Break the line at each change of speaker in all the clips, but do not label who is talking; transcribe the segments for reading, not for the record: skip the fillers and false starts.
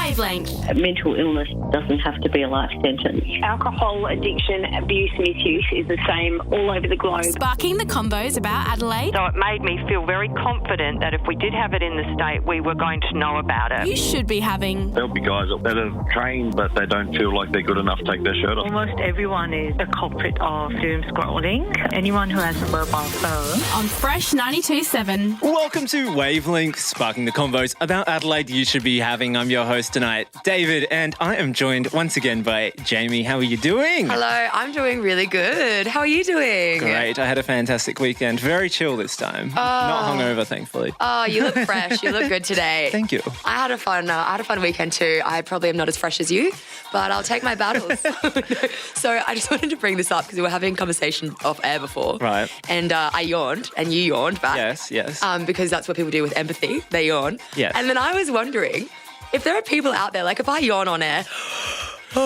Wavelength.
Mental illness doesn't have to be a life sentence.
Alcohol addiction, abuse, misuse is the same all over the globe.
Sparking the combos about Adelaide.
So it made me feel very confident that if we did have it in the state, we were going to know about it.
You should be having.
There'll be guys that are trained, but they don't feel like they're good enough to take their shirt off.
Almost everyone is a culprit of doom scrolling. Anyone who has a mobile phone.
On Fresh 92.7.
Welcome to Wavelength, sparking the convos about Adelaide you should be having. I'm your host tonight, David, and I am joined once again by Jamie. How are you doing?
Hello, I'm doing really good. How are you doing?
Great. I had a fantastic weekend. Very chill this time. Not hungover, thankfully.
Oh, you look fresh. You look good today.
Thank you.
I had a fun weekend too. I probably am not as fresh as you, but I'll take my battles. So I just wanted to bring this up because we were having a conversation off air before.
Right.
And I yawned and you yawned back.
Yes.
Because that's what people do with empathy. They yawn.
Yes.
And then I was wondering if there are people out there, like if I yawn on air, you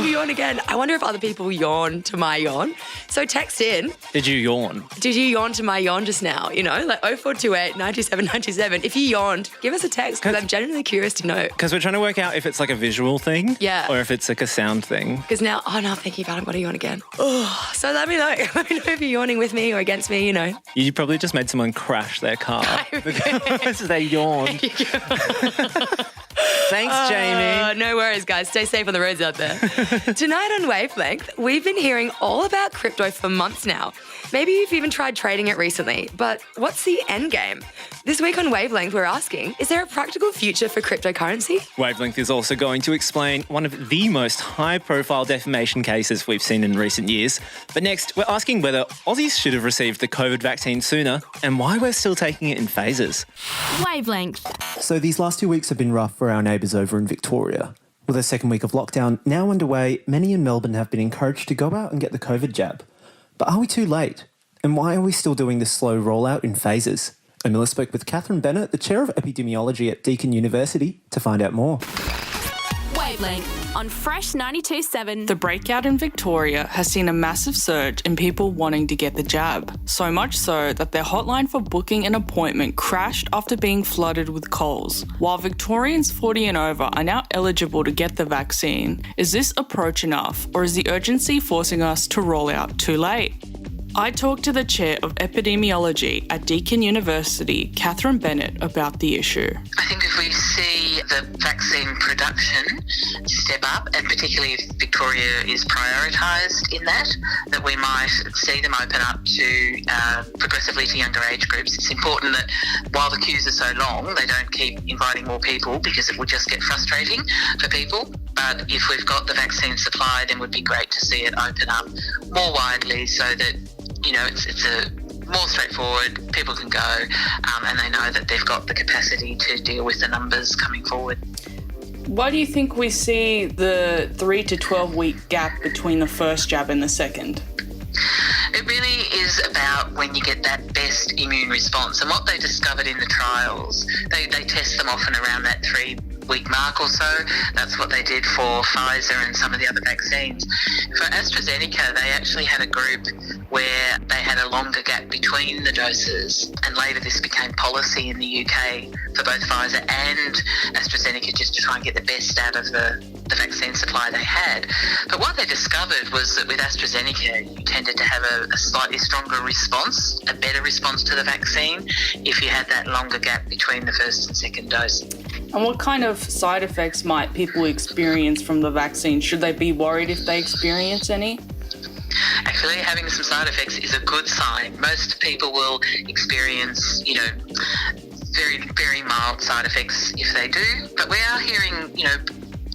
yawn again. I wonder if other people yawn to my yawn. So text in.
Did you yawn?
Did you yawn to my yawn just now? You know, like 0428 97 97. If you yawned, give us a text because I'm genuinely curious to know.
Because we're trying to work out if it's like a visual thing.
Yeah.
Or if it's like a sound thing.
Because now, I'm thinking about it. I'm going to yawn again. So let me know. Let me know if you're yawning with me or against me, you know.
You probably just made someone crash their car because they yawned. Thanks, Jamie.
No worries, guys. Stay safe on the roads out there. Tonight on Wavelength, we've been hearing all about crypto for months now. Maybe you've even tried trading it recently, but what's the end game? This week on Wavelength, we're asking, is there a practical future for cryptocurrency?
Wavelength is also going to explain one of the most high-profile defamation cases we've seen in recent years. But next, we're asking whether Aussies should have received the COVID vaccine sooner and why we're still taking it in phases.
Wavelength.
So these last 2 weeks have been rough for our neighbours over in Victoria. With a second week of lockdown now underway, many in Melbourne have been encouraged to go out and get the COVID jab. But are we too late? And why are we still doing this slow rollout in phases? Emila spoke with Catherine Bennett, the Chair of Epidemiology at Deakin University, to find out more.
Wavelength on Fresh 92.7.
The breakout in Victoria has seen a massive surge in people wanting to get the jab. So much so that their hotline for booking an appointment crashed after being flooded with calls. While Victorians 40 and over are now eligible to get the vaccine, is this approach enough, or is the urgency forcing us to roll out too late? I talked to the Chair of Epidemiology at Deakin University, Catherine Bennett, about the issue.
I think if we see the vaccine production step up, and particularly if Victoria is prioritised in that we might see them open up to progressively to younger age groups. It's important that while the queues are so long, they don't keep inviting more people because it will just get frustrating for people. But if we've got the vaccine supply, then it would be great to see it open up more widely so that, you know, it's a more straightforward, people can go and they know that they've got the capacity to deal with the numbers coming forward.
Why do you think we see the 3 to 12 week gap between the first jab and the second?
It really is about when you get that best immune response. And what they discovered in the trials, they test them often around that 3-week mark or so. That's what they did for Pfizer and some of the other vaccines. For AstraZeneca, they actually had a group where they had a longer gap between the doses, and later this became policy in the UK for both Pfizer and AstraZeneca just to try and get the best out of the vaccine supply they had. But what they discovered was that with AstraZeneca, you tended to have a slightly stronger response, a better response to the vaccine if you had that longer gap between the first and second dose.
And what kind of side effects might people experience from the vaccine? Should they be worried if they experience any?
Actually, having some side effects is a good sign. Most people will experience, you know, very, very mild side effects if they do. But we are hearing, you know,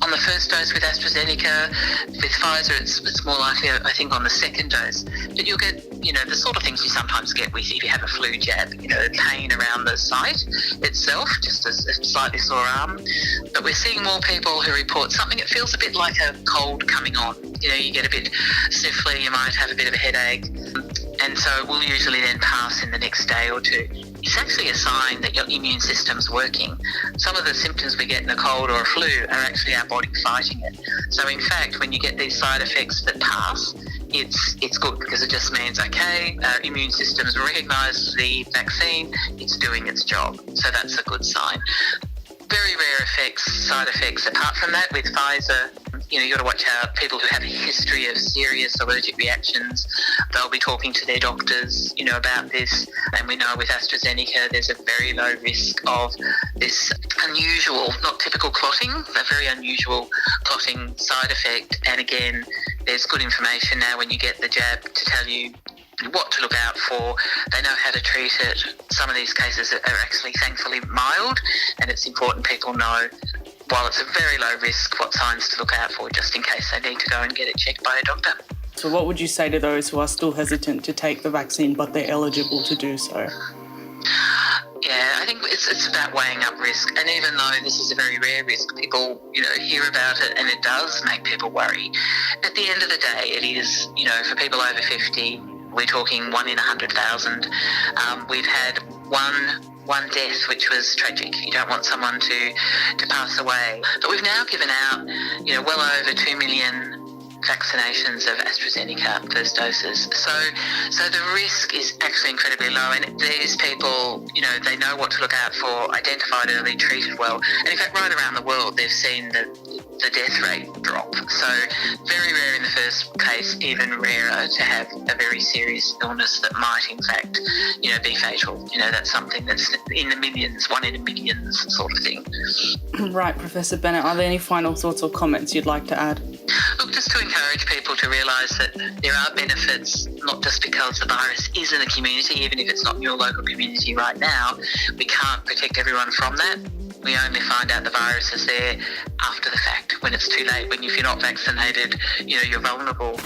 on the first dose with AstraZeneca, with Pfizer, it's more likely, I think, on the second dose. But you'll get, you know, the sort of things you sometimes get with if you have a flu jab, you know, pain around the site itself, just a slightly sore arm. But we're seeing more people who report something that feels a bit like a cold coming on. You know, you get a bit sniffly, you might have a bit of a headache, and so it will usually then pass in the next day or two. It's actually a sign that your immune system's working. Some of the symptoms we get in a cold or a flu are actually our body fighting it. So in fact, when you get these side effects that pass, it's good because it just means, okay, our immune system's recognised the vaccine, it's doing its job. So that's a good sign. Very rare side effects. Apart from that, with Pfizer, you got to watch out. People who have a history of serious allergic reactions, they'll be talking to their doctors, about this. And we know with AstraZeneca, there's a very low risk of this unusual, not typical clotting, a very unusual clotting side effect. And again, there's good information now when you get the jab to tell you what to look out for. They know how to treat it. Some of these cases are actually thankfully mild, and it's important people know, while it's a very low risk, what signs to look out for just in case they need to go and get it checked by a doctor.
So what would you say to those who are still hesitant to take the vaccine but they're eligible to do so?
Yeah, I think it's about weighing up risk. And even though this is a very rare risk, people, hear about it and it does make people worry. At the end of the day, it is, for people over 50, we're talking 1 in 100,000. We've had one death, which was tragic. You don't want someone to pass away. But we've now given out, well over 2 million vaccinations of AstraZeneca first doses. So the risk is actually incredibly low, and these people, they know what to look out for, identified early, treated well. And in fact, right around the world, they've seen the death rate drop. So very rare in the first case, even rarer to have a very serious illness that might in fact, be fatal. That's something that's in the millions, 1 in a millions sort of thing.
Right, Professor Bennett, are there any final thoughts or comments you'd like to add?
Look, just to encourage people to realise that there are benefits, not just because the virus is in the community, even if it's not in your local community right now. We can't protect everyone from that. We only find out the virus is there after the fact, when it's too late, when if you're not vaccinated, you're vulnerable.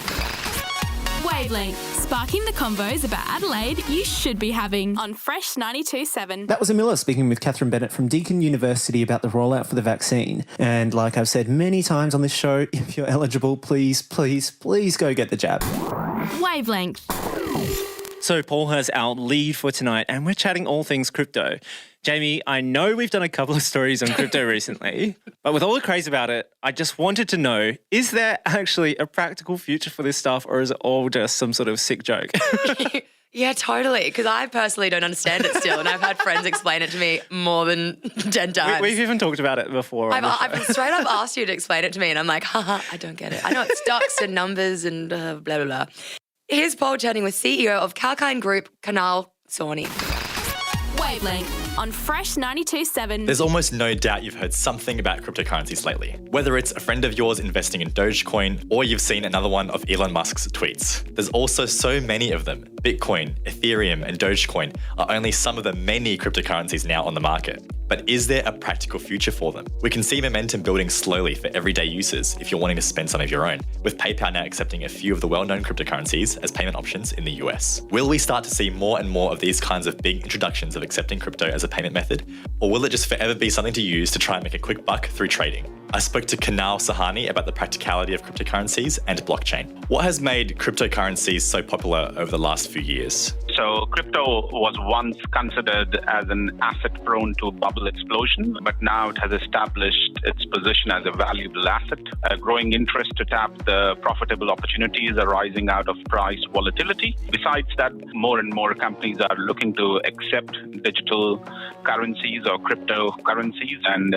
Wavelength, sparking the convos about Adelaide you should be having on Fresh 92.7.
That was Amila speaking with Catherine Bennett from Deakin University about the rollout for the vaccine. And like I've said many times on this show, if you're eligible, please, please, please go get the jab.
Wavelength.
So Paul has our lead for tonight, and we're chatting all things crypto. Jamie, I know we've done a couple of stories on crypto recently, but with all the craze about it, I just wanted to know, is there actually a practical future for this stuff, or is it all just some sort of sick joke?
Yeah, totally, because I personally don't understand it still, and I've had friends explain it to me more than 10 times.
We've even talked about it before.
I've straight up asked you to explain it to me, and I'm like, haha, I don't get it. I know it's stocks and numbers and blah, blah, blah. Here's Paul chatting with CEO of Kalkine Group, Kunal Sawhney.
Wavelength on Fresh 92.7.
There's almost no doubt you've heard something about cryptocurrencies lately. Whether it's a friend of yours investing in Dogecoin, or you've seen another one of Elon Musk's tweets. There's also so many of them. Bitcoin, Ethereum, and Dogecoin are only some of the many cryptocurrencies now on the market. But is there a practical future for them? We can see momentum building slowly for everyday users if you're wanting to spend some of your own, with PayPal now accepting a few of the well-known cryptocurrencies as payment options in the US. Will we start to see more and more of these kinds of big introductions of accepting crypto as a payment method? Or will it just forever be something to use to try and make a quick buck through trading? I spoke to Kunal Sawhney about the practicality of cryptocurrencies and blockchain. What has made cryptocurrencies so popular over the last few years?
So crypto was once considered as an asset prone to bubble explosion, but now it has established its position as a valuable asset. A growing interest to tap the profitable opportunities arising out of price volatility. Besides that, more and more companies are looking to accept digital currencies or cryptocurrencies, and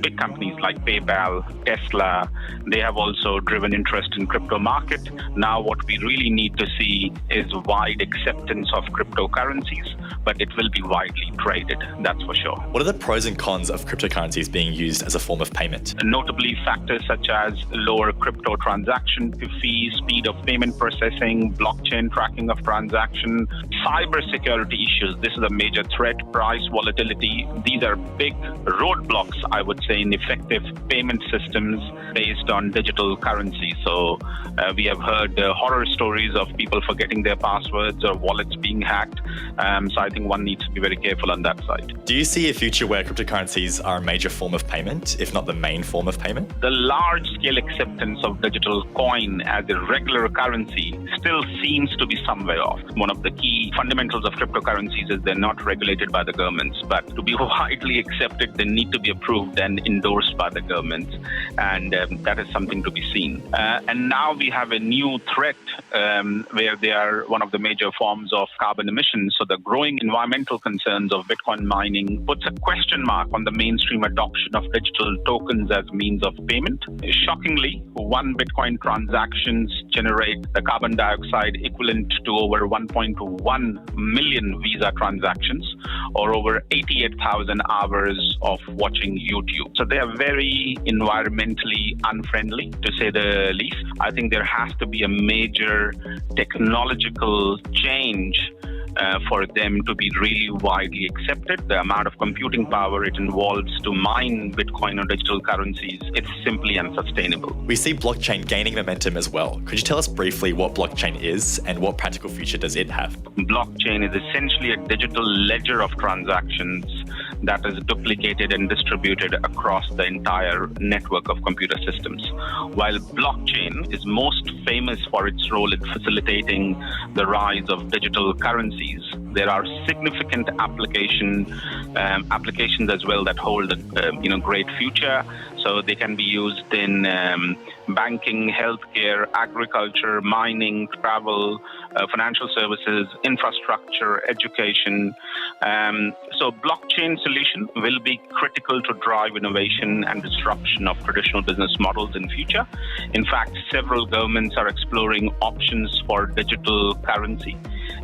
big companies like PayPal, Tesla, they have also driven interest in crypto market. Now what we really need to see is wide acceptance of cryptocurrencies, but it will be widely traded, that's for sure.
What are the pros and cons of cryptocurrencies being used as a form of payment?
Notably, factors such as lower crypto transaction fees, speed of payment processing, blockchain tracking of transaction, cybersecurity issues. This is a major threat, price volatility. These are big roadblocks, I would say, in effective payment systems based on digital currency. So we have heard horror stories of people forgetting their passwords or wallets being hacked. So I think one needs to be very careful on that side.
Do you see a future where cryptocurrencies are a major form of payment, if not the main form of payment?
The large-scale acceptance of digital coin as a regular currency still seems to be some way off. One of the key fundamentals of cryptocurrencies is they're not regulated by the governments, but to be widely accepted, they need to be approved and endorsed by by the governments, and that is something to be seen. And now we have a new threat where they are one of the major forms of carbon emissions. So the growing environmental concerns of Bitcoin mining puts a question mark on the mainstream adoption of digital tokens as means of payment. Shockingly, one Bitcoin transactions generate the carbon dioxide equivalent to over 1.1 million Visa transactions, or over 88,000 hours of watching YouTube. So they are very environmentally unfriendly, to say the least. I think there has to be a major technological change for them to be really widely accepted. The amount of computing power it involves to mine Bitcoin or digital currencies, it's simply unsustainable.
We see blockchain gaining momentum as well. Could you tell us briefly what blockchain is and what practical future does it have?
Blockchain is essentially a digital ledger of transactions that is duplicated and distributed across the entire network of computer systems. While blockchain is most famous for its role in facilitating the rise of digital currencies, there are significant applications as well that hold a great future. So they can be used in banking, healthcare, agriculture, mining, travel, financial services, infrastructure, education. So blockchain solution will be critical to drive innovation and disruption of traditional business models in future. In fact, several governments are exploring options for digital currency.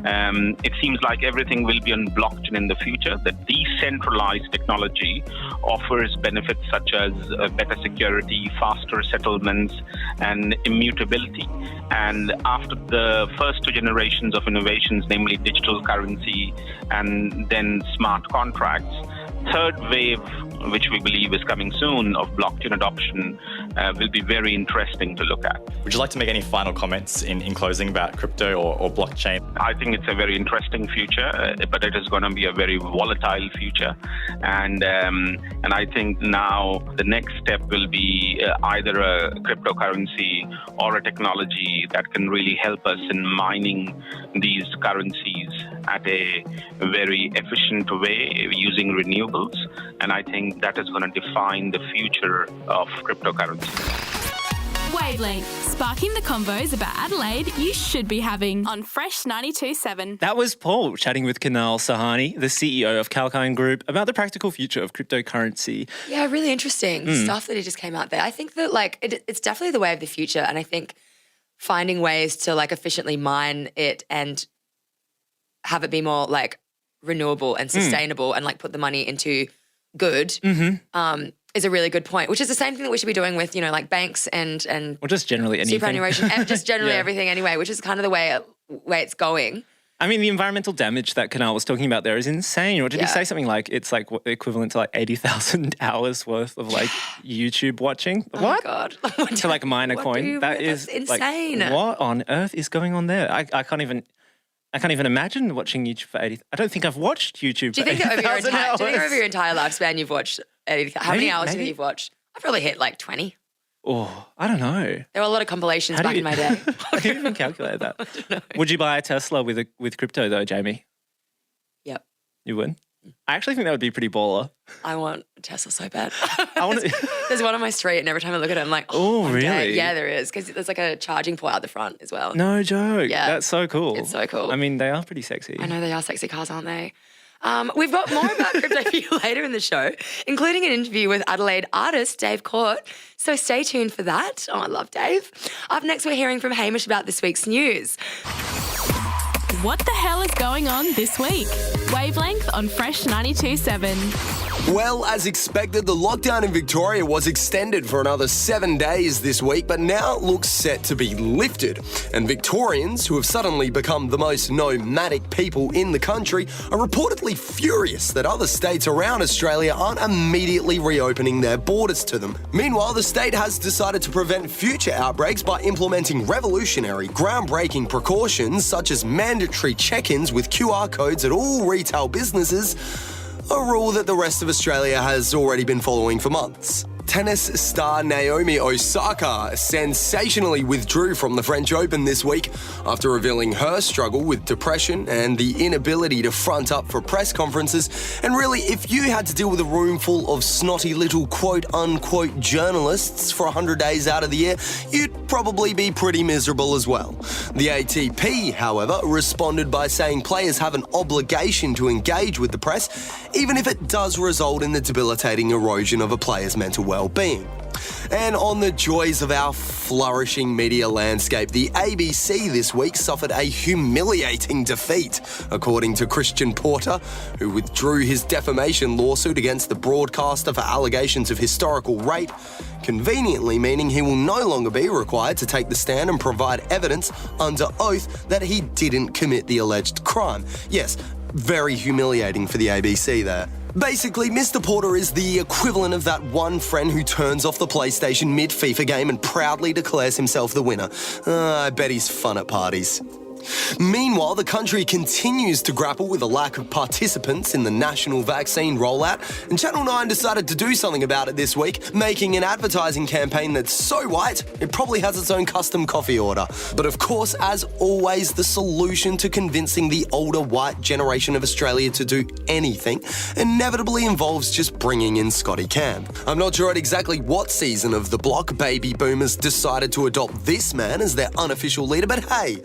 It seems like everything will be on blockchain in the future. The decentralized technology offers benefits such as better security, faster settlements, and immutability. And after the first two generations of innovations, namely digital currency and then smart contracts, third wave, which we believe is coming soon, of blockchain adoption will be very interesting to look at.
Would you like to make any final comments in closing about crypto or blockchain?
I think it's a very interesting future, but it is going to be a very volatile future. And I think now the next step will be either a cryptocurrency or a technology that can really help us in mining these currencies at a very efficient way using renewables. And I think that is going to define the future of cryptocurrency.
Wavelength, sparking the convos about Adelaide you should be having on Fresh 92.7.
That was Paul chatting with Kunal Sawhney, the CEO of Kalkine Group, about the practical future of cryptocurrency.
Yeah, really interesting stuff that he just came out there. I think that it's definitely the way of the future, and I think finding ways to efficiently mine it and have it be more renewable and sustainable and put the money into good is a really good point, which is the same thing that we should be doing with, banks and
or just generally anything.
Superannuation, and just generally everything anyway, which is kind of the way it's going.
I mean, the environmental damage that Kunal was talking about there is insane. Or did he say something like it's equivalent to 80,000 hours worth of YouTube watching?
Oh
what?
God.
To mine a coin? That's
insane.
What on earth is going on there? I can't even imagine watching YouTube for 80. I don't think I've watched YouTube for 80,000 hours.
Do you think over your entire lifespan you've watched 80,000? How many hours do you think you've watched? I've probably hit 20.
Oh, I don't know.
There were a lot of compilations back in my day.
How do you even calculate that?
I don't know.
Would you buy a Tesla with crypto though, Jamie?
Yep.
You would? I actually think that would be pretty baller.
I want a Tesla so bad.
I want
There's one on my street, and every time I look at it, I'm like,
oh really?
Day. Yeah, there is, because there's a charging port out the front as well.
No joke.
Yeah.
That's so cool.
It's so cool.
I mean, they are pretty sexy.
I know they are sexy cars, aren't they? We've got more about crypto for you later in the show, including an interview with Adelaide artist Dave Court. So stay tuned for that. Oh, I love Dave. Up next, we're hearing from Hamish about this week's news.
What the hell is going on this week? Wavelength on Fresh 92.7.
Well, as expected, the lockdown in Victoria was extended for another 7 days this week, but now looks set to be lifted. And Victorians, who have suddenly become the most nomadic people in the country, are reportedly furious that other states around Australia aren't immediately reopening their borders to them. Meanwhile, the state has decided to prevent future outbreaks by implementing revolutionary, groundbreaking precautions such as mandatory check-ins with QR codes at all retail businesses, a rule that the rest of Australia has already been following for months. Tennis star Naomi Osaka sensationally withdrew from the French Open this week after revealing her struggle with depression and the inability to front up for press conferences. And really, if you had to deal with a room full of snotty little quote-unquote journalists for 100 days out of the year, you'd probably be pretty miserable as well. The ATP, however, responded by saying players have an obligation to engage with the press, even if it does result in the debilitating erosion of a player's mental well-being. And on the joys of our flourishing media landscape, the ABC this week suffered a humiliating defeat, according to Christian Porter, who withdrew his defamation lawsuit against the broadcaster for allegations of historical rape, conveniently meaning he will no longer be required to take the stand and provide evidence under oath that he didn't commit the alleged crime. Yes, very humiliating for the ABC there. Basically, Mr. Porter is the equivalent of that one friend who turns off the PlayStation mid-FIFA game and proudly declares himself the winner. I bet he's fun at parties. Meanwhile, the country continues to grapple with a lack of participants in the national vaccine rollout, and Channel 9 decided to do something about it this week, making an advertising campaign that's so white, it probably has its own custom coffee order. But of course, as always, the solution to convincing the older white generation of Australia to do anything inevitably involves just bringing in Scotty Cam. I'm not sure at exactly what season of the block baby boomers decided to adopt this man as their unofficial leader, but hey,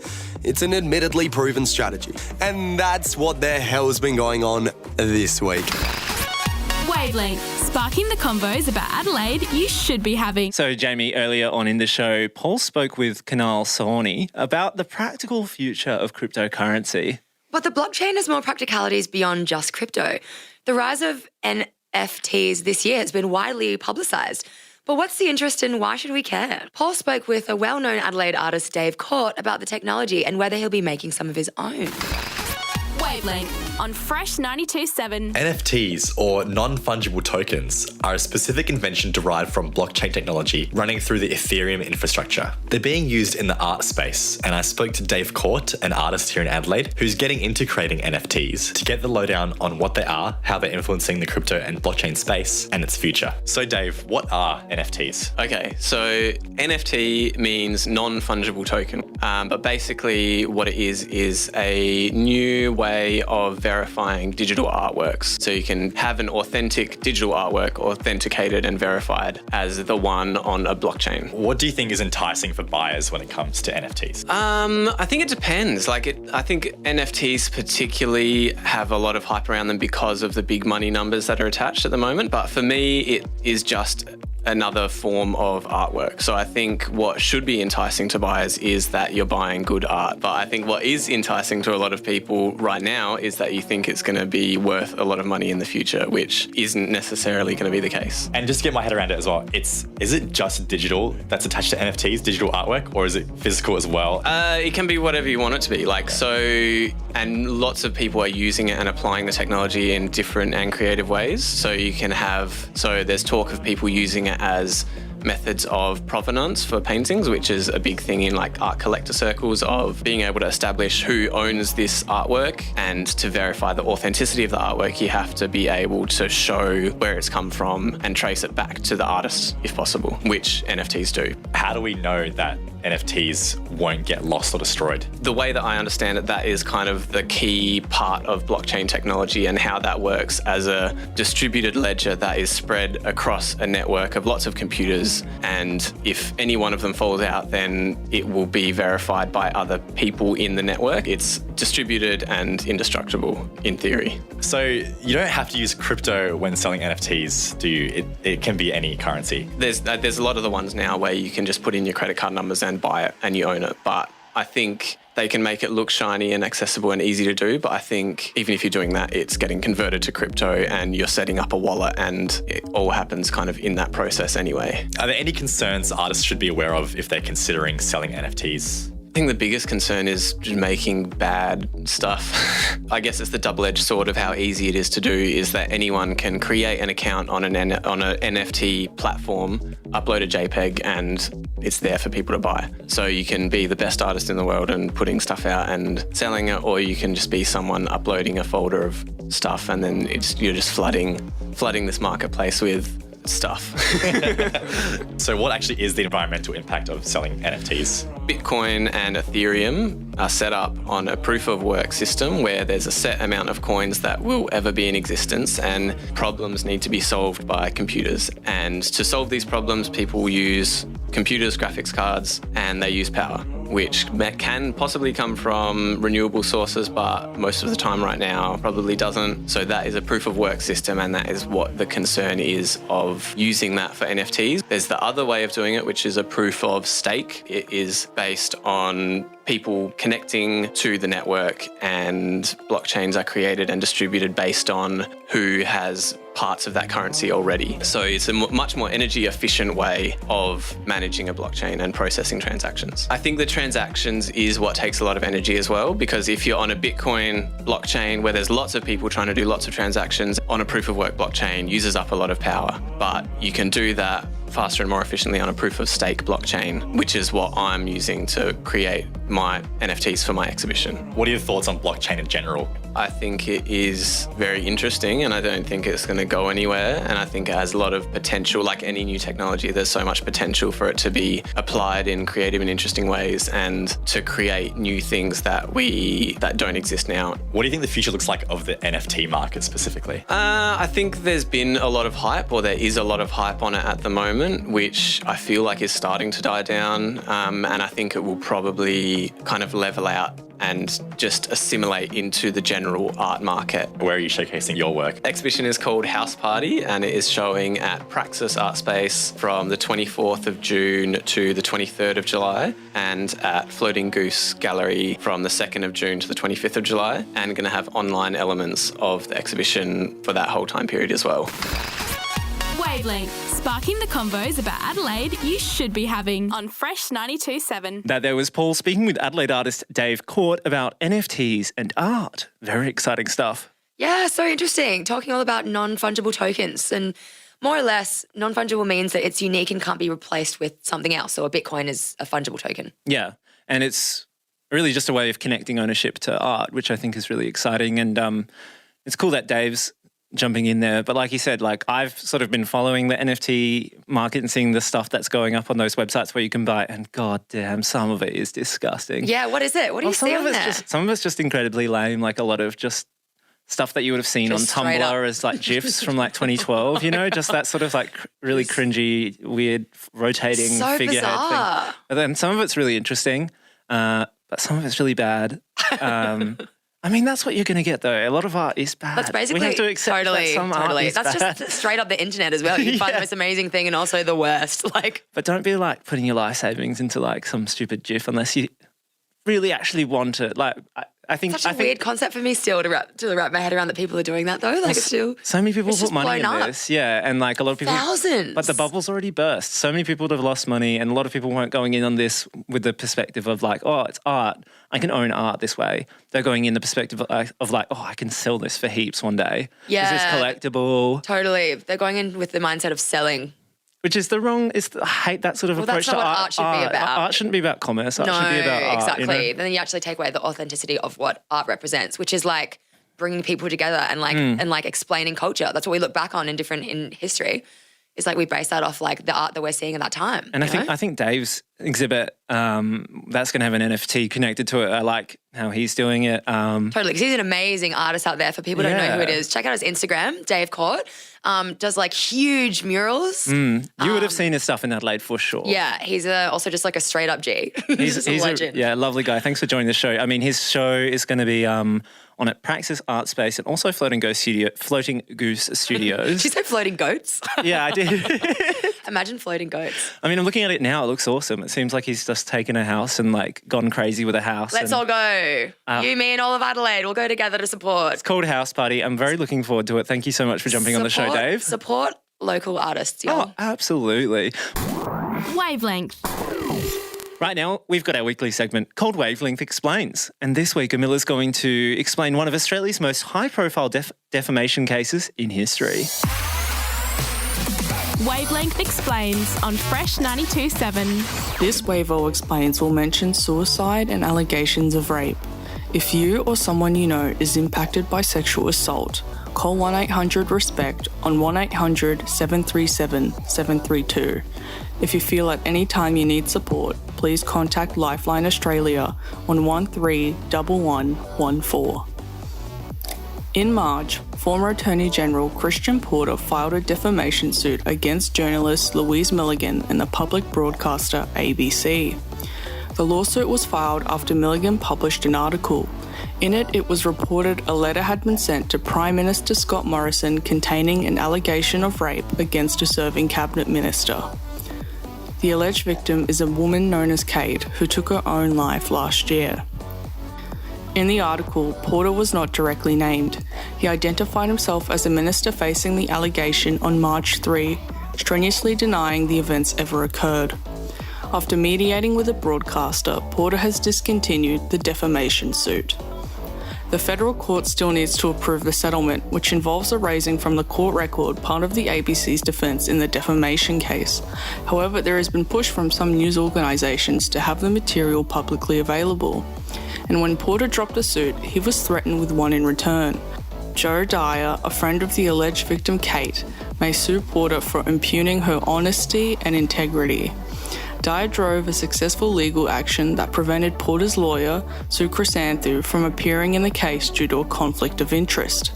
it's an admittedly proven strategy. And that's what the hell's been going on this week.
Wavelength, sparking the convos about Adelaide you should be having.
So, Jamie, earlier on in the show, Paul spoke with Kunal Sawhney about the practical future of cryptocurrency.
But the blockchain has more practicalities beyond just crypto. The rise of NFTs this year has been widely publicised. But what's the interest and why should we care? Paul spoke with a well-known Adelaide artist, Dave Court, about the technology and whether he'll be making some of his own.
Wavelength on Fresh 92.7.
NFTs, or non-fungible tokens, are a specific invention derived from blockchain technology running through the Ethereum infrastructure. They're being used in the art space, and I spoke to Dave Court, an artist here in Adelaide, who's getting into creating NFTs to get the lowdown on what they are, how they're influencing the crypto and blockchain space, and its future. So Dave, what are NFTs?
Okay, so NFT means non-fungible token, but basically what it is a new way of verifying digital artworks. So you can have an authentic digital artwork authenticated and verified as the one on a blockchain.
What do you think is enticing for buyers when it comes to NFTs?
I think it depends. I think NFTs particularly have a lot of hype around them because of the big money numbers that are attached at the moment. But for me, it is just another form of artwork. So I think what should be enticing to buyers is that you're buying good art. But I think what is enticing to a lot of people right now is that you think it's going to be worth a lot of money in the future, which isn't necessarily going to be the case.
And just to get my head around it as well, is it just digital that's attached to NFTs, digital artwork, or is it physical as well?
It can be whatever you want it to be. And lots of people are using it and applying the technology in different and creative ways. So there's talk of people using it as methods of provenance for paintings, which is a big thing in art collector circles, of being able to establish who owns this artwork. And to verify the authenticity of the artwork, you have to be able to show where it's come from and trace it back to the artist if possible, which NFTs do.
How do we know that NFTs won't get lost or destroyed?
The way that I understand it, that is kind of the key part of blockchain technology and how that works as a distributed ledger that is spread across a network of lots of computers. And if any one of them falls out, then it will be verified by other people in the network. It's distributed and indestructible in theory.
So you don't have to use crypto when selling NFTs, do you? It can be any currency.
There's a lot of the ones now where you can just put in your credit card numbers and buy it and you own it. But I think they can make it look shiny and accessible and easy to do. But I think even if you're doing that, it's getting converted to crypto and you're setting up a wallet, and it all happens kind of in that process anyway.
Are there any concerns artists should be aware of if they're considering selling NFTs?
I think the biggest concern is just making bad stuff. I guess it's the double-edged sword of how easy it is to do, is that anyone can create an account on an NFT platform, upload a JPEG, and it's there for people to buy. So you can be the best artist in the world and putting stuff out and selling it, or you can just be someone uploading a folder of stuff and then you're just flooding this marketplace with stuff.
So what actually is the environmental impact of selling NFTs?
Bitcoin and Ethereum are set up on a proof of work system where there's a set amount of coins that will ever be in existence, and problems need to be solved by computers. And to solve these problems, people use computers, graphics cards, and they use power, which can possibly come from renewable sources, but most of the time right now probably doesn't. So that is a proof of work system, and that is what the concern is of using that for NFTs. There's the other way of doing it, which is a proof of stake. It is based on people connecting to the network, and blockchains are created and distributed based on who has parts of that currency already. So it's a much more energy efficient way of managing a blockchain and processing transactions. I think the transactions is what takes a lot of energy as well, because if you're on a Bitcoin blockchain where there's lots of people trying to do lots of transactions, on a proof of work blockchain uses up a lot of power. But you can do that faster and more efficiently on a proof of stake blockchain, which is what I'm using to create my NFTs for my exhibition.
What are your thoughts on blockchain in general?
I think it is very interesting, and I don't think it's going to go anywhere. And I think it has a lot of potential. Like any new technology, there's so much potential for it to be applied in creative and interesting ways, and to create new things that don't exist now.
What do you think the future looks like of the NFT market specifically?
I think there's been a lot of hype, or there is a lot of hype on it at the moment, which I feel like is starting to die down. And I think it will probably kind of level out and just assimilate into the general art market.
Where are you showcasing your work?
The exhibition is called House Party, and it is showing at Praxis Art Space from the 24th of June to the 23rd of July, and at Floating Goose Gallery from the 2nd of June to the 25th of July, and going to have online elements of the exhibition for that whole time period as well.
Wavelength, sparking the convos about Adelaide you should be having on Fresh 92.7.
That there was Paul speaking with Adelaide artist Dave Court about NFTs and art. Very exciting stuff.
Yeah, so interesting. Talking all about non-fungible tokens, and more or less, non-fungible means that it's unique and can't be replaced with something else. So a Bitcoin is a fungible token.
Yeah, and it's really just a way of connecting ownership to art, which I think is really exciting. And it's cool that Dave's jumping in there. But like you said, like I've sort of been following the NFT market and seeing the stuff that's going up on those websites where you can buy it, and god damn, some of it is disgusting.
Yeah, what is it? What do you see on there?
Some of it's just incredibly lame, like a lot of just stuff that you would have seen just on Tumblr as like GIFs from like 2012, you know, just that sort of like really cringy, weird, rotating figurehead thing. But then some of it's really interesting, but some of it's really bad. I mean, that's what you're going to get, though. A lot of art is bad.
That's basically
we have to accept that some art is
That's
bad.
just straight up the internet as well. You find the most amazing thing and also the worst.
But don't be like putting your life savings into like some stupid GIF unless you really actually want it. Like, I think
such a weird concept for me still to wrap my head around that people are doing that though. Like, it's still
so many people put money in
up.
this, yeah, and like a lot of people,
thousands.
But the bubble's already burst. So many people have lost money, and a lot of people weren't going in on this with the perspective of like, oh, it's art. I can own art this way. They're going in the perspective of like, oh, I can sell this for heaps one day.
Yeah,
this is collectible.
Totally, they're going in with the mindset of selling.
Which is the wrong, I hate that sort of approach to art.
That's not what art should be about.
Art shouldn't be about commerce. Art should be about art.
Exactly.
You know?
Then you actually take away the authenticity of what art represents, which is like bringing people together and like explaining culture. That's what we look back on in history. It's like we base that off like the art that we're seeing at that time.
And I think Dave's exhibit, that's going to have an NFT connected to it. I like how he's doing it.
Totally, because he's an amazing artist out there. For people who don't know who it is, check out his Instagram, Dave Court. Does like huge murals.
You would have seen his stuff in Adelaide for sure.
Yeah, he's also just like a straight up G. He's a legend.
Lovely guy. Thanks for joining the show. I mean, his show is going to be on at Praxis Art Space and also Floating Goose Studios.
Did you say floating goats?
Yeah, I did.
Imagine floating goats.
I mean, I'm looking at it now. It looks awesome. It seems like he's just taken a house and like gone crazy with a house.
Let's all go. You, me, and all of Adelaide. We'll go together to support.
It's called House Party. I'm very looking forward to it. Thank you so much for jumping on the show, Dave.
Support local artists.
Oh, absolutely.
Wavelength.
Right now, we've got our weekly segment called Wavelength Explains. And this week, Amila's going to explain one of Australia's most high-profile defamation cases in history.
Wavelength Explains on Fresh 92.7.
This Wavo Explains will mention suicide and allegations of rape. If you or someone you know is impacted by sexual assault, call 1-800-RESPECT on 1-800-737-732. If you feel at any time you need support, please contact Lifeline Australia on 131114. In March, former Attorney General Christian Porter filed a defamation suit against journalist Louise Milligan and the public broadcaster ABC. The lawsuit was filed after Milligan published an article. In it, it was reported a letter had been sent to Prime Minister Scott Morrison containing an allegation of rape against a serving cabinet minister. The alleged victim is a woman known as Kate, who took her own life last year. In the article, Porter was not directly named. He identified himself as a minister facing the allegation on March 3, strenuously denying the events ever occurred. After mediating with the broadcaster, Porter has discontinued the defamation suit. The federal court still needs to approve the settlement, which involves erasing from the court record part of the ABC's defence in the defamation case. However, there has been push from some news organisations to have the material publicly available. And when Porter dropped the suit, he was threatened with one in return. Joe Dyer, a friend of the alleged victim Kate, may sue Porter for impugning her honesty and integrity. Dyer drove a successful legal action that prevented Porter's lawyer, Sue Chrysanthu, from appearing in the case due to a conflict of interest.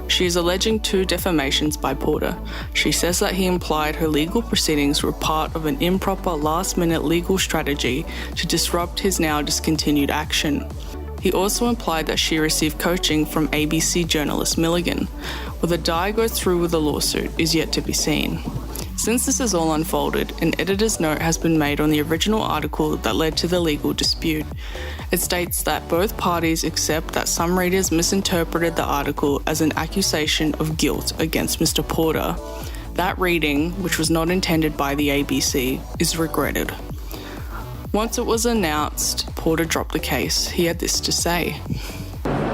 She is alleging 2 defamations by Porter. She says that he implied her legal proceedings were part of an improper last-minute legal strategy to disrupt his now discontinued action. He also implied that she received coaching from ABC journalist Milligan. Whether Dyer goes through with the lawsuit is yet to be seen. Since this has all unfolded, an editor's note has been made on the original article that led to the legal dispute. It states that both parties accept that some readers misinterpreted the article as an accusation of guilt against Mr. Porter. That reading, which was not intended by the ABC, is regretted. Once it was announced Porter dropped the case, he had this to say.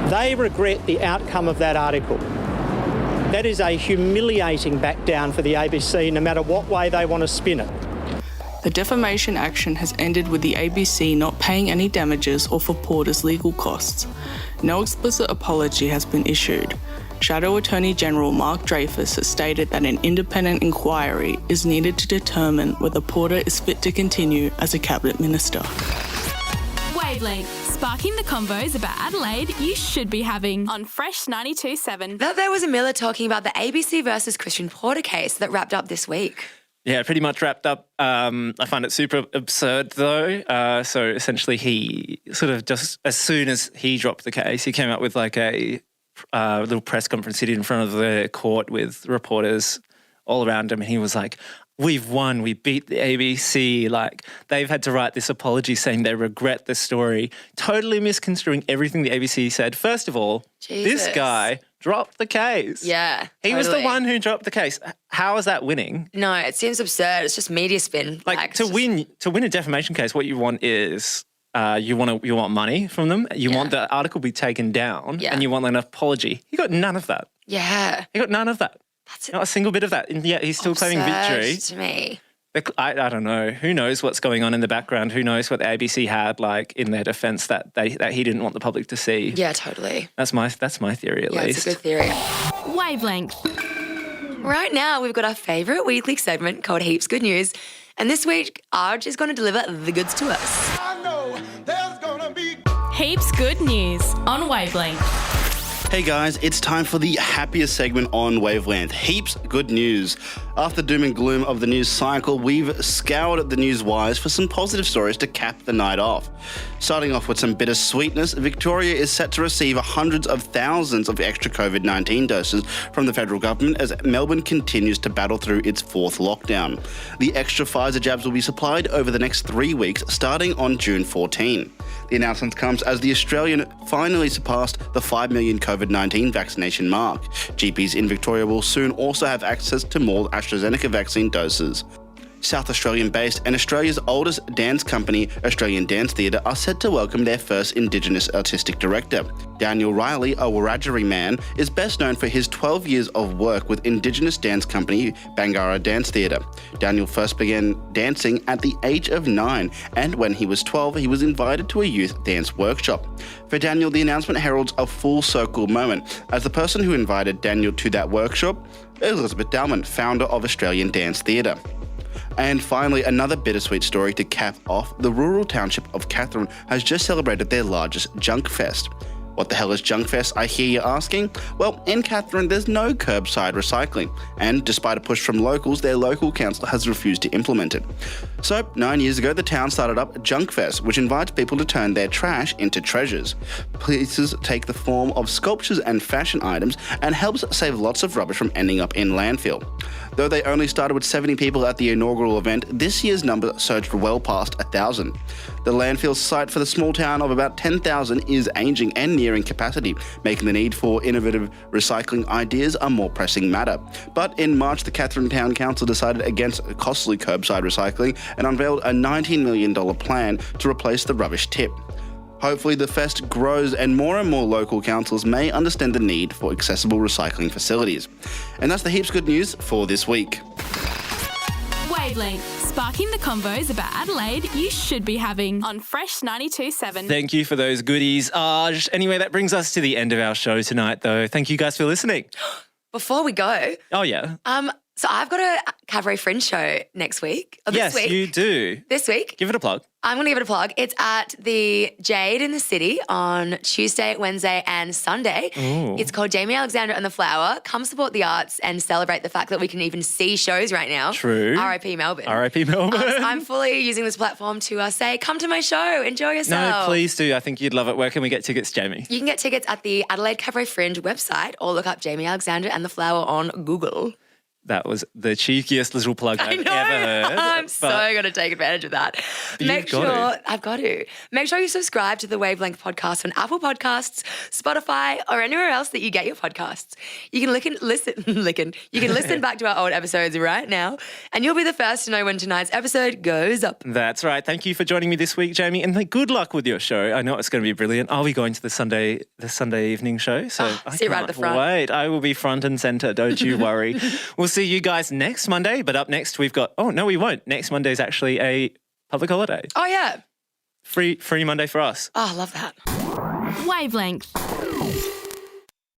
They regret the outcome of that article. That is a humiliating back down for the ABC, no matter what way they want to spin it.
The defamation action has ended with the ABC not paying any damages or for Porter's legal costs. No explicit apology has been issued. Shadow Attorney General Mark Dreyfus has stated that an independent inquiry is needed to determine whether Porter is fit to continue as a cabinet minister.
Wavelength, sparking the convos about Adelaide you should be having on Fresh 92.7.
That there was a Miller talking about the ABC versus Christian Porter case that wrapped up this week.
Yeah, pretty much wrapped up. I find it super absurd though. So essentially he sort of just, as soon as he dropped the case, he came up with like a little press conference sitting in front of the court with reporters all around him. And he was like, we've won, we beat the ABC. Like, they've had to write this apology saying they regret the story, totally misconstruing everything the ABC said. First of all, this guy dropped the case.
Yeah,
He was the one who dropped the case. How is that winning?
No, it seems absurd. It's just media spin.
Like to win a defamation case, what you want is you want money from them. You want the article be taken down, and you want an apology. He got none of that.
Yeah,
he got none of that. That's not a single bit of that, and yet he's still claiming victory.
To me.
I don't know. Who knows what's going on in the background? Who knows what the ABC had like in their defence that he didn't want the public to see?
Yeah, totally.
That's my theory at least.
It's a good theory.
Wavelength.
Right now, we've got our favourite weekly segment called Heaps Good News, and this week, Arj is going to deliver the goods to us.
I know there's gonna be
Heaps Good News on Wavelength.
Hey guys, it's time for the happiest segment on Wavelength, Heaps Good News. After doom and gloom of the news cycle, we've scoured the news wires for some positive stories to cap the night off. Starting off with some bittersweetness, Victoria is set to receive hundreds of thousands of extra COVID-19 doses from the federal government as Melbourne continues to battle through its 4th lockdown. The extra Pfizer jabs will be supplied over the next 3 weeks, starting on June 14. The announcement comes as the Australian finally surpassed the 5 million COVID-19 vaccination mark. GPs in Victoria will soon also have access to more AstraZeneca vaccine doses. South Australian-based and Australia's oldest dance company, Australian Dance Theatre, are set to welcome their first Indigenous artistic director. Daniel Riley, a Wiradjuri man, is best known for his 12 years of work with Indigenous dance company Bangarra Dance Theatre. Daniel first began dancing at the age of 9, and when he was 12, he was invited to a youth dance workshop. For Daniel, the announcement heralds a full circle moment, as the person who invited Daniel to that workshop is Elizabeth Dalman, founder of Australian Dance Theatre. And finally, another bittersweet story to cap off, the rural township of Catherine has just celebrated their largest junk fest. What the hell is junk fest, I hear you asking? Well, in Catherine, there's no curbside recycling, and despite a push from locals, their local council has refused to implement it. So, 9 years ago, the town started up Junk Fest, which invites people to turn their trash into treasures. Pieces take the form of sculptures and fashion items, and helps save lots of rubbish from ending up in landfill. Though they only started with 70 people at the inaugural event, this year's number surged well past 1,000. The landfill site for the small town of about 10,000 is aging and nearing capacity, making the need for innovative recycling ideas a more pressing matter. But in March, the Catherine Town Council decided against costly curbside recycling and unveiled a $19 million plan to replace the rubbish tip. Hopefully the fest grows and more local councils may understand the need for accessible recycling facilities. And that's the Heaps Good news for this week.
Wavelength, sparking the convos about Adelaide you should be having on Fresh 92.7.
Thank you for those goodies, Aj. Anyway, that brings us to the end of our show tonight, though. Thank you guys for listening.
Before we go...
Oh, yeah.
So I've got a Cabaret Fringe show next week.
Yes, you do.
This week.
Give it a plug.
I'm going to give it a plug. It's at the Jade in the City on Tuesday, Wednesday and Sunday.
Ooh.
It's called Jamie Alexander and the Flower. Come support the arts and celebrate the fact that we can even see shows right now.
True.
R.I.P. Melbourne.
R.I.P. Melbourne.
So I'm fully using this platform to say, come to my show, enjoy yourself.
No, please do. I think you'd love it. Where can we get tickets, Jamie?
You can get tickets at the Adelaide Cabaret Fringe website or look up Jamie Alexander and the Flower on Google.
That was the cheekiest little plug I've ever heard.
I'm so going to take advantage of that. I've got to. Make sure you subscribe to the Wavelength podcast on Apple Podcasts, Spotify, or anywhere else that you get your podcasts. You can listen back to our old episodes right now, and you'll be the first to know when tonight's episode goes up.
That's right. Thank you for joining me this week, Jamie, and good luck with your show. I know it's going to be brilliant. I'll be going to the Sunday evening show, so I
sit right at the front.
Wait, I will be front and centre. Don't you worry. We'll see you guys next Monday, but up next we've got... Oh, no, we won't. Next Monday is actually a public holiday.
Oh, yeah.
Free Monday for us.
Oh, I love that.
Wavelength.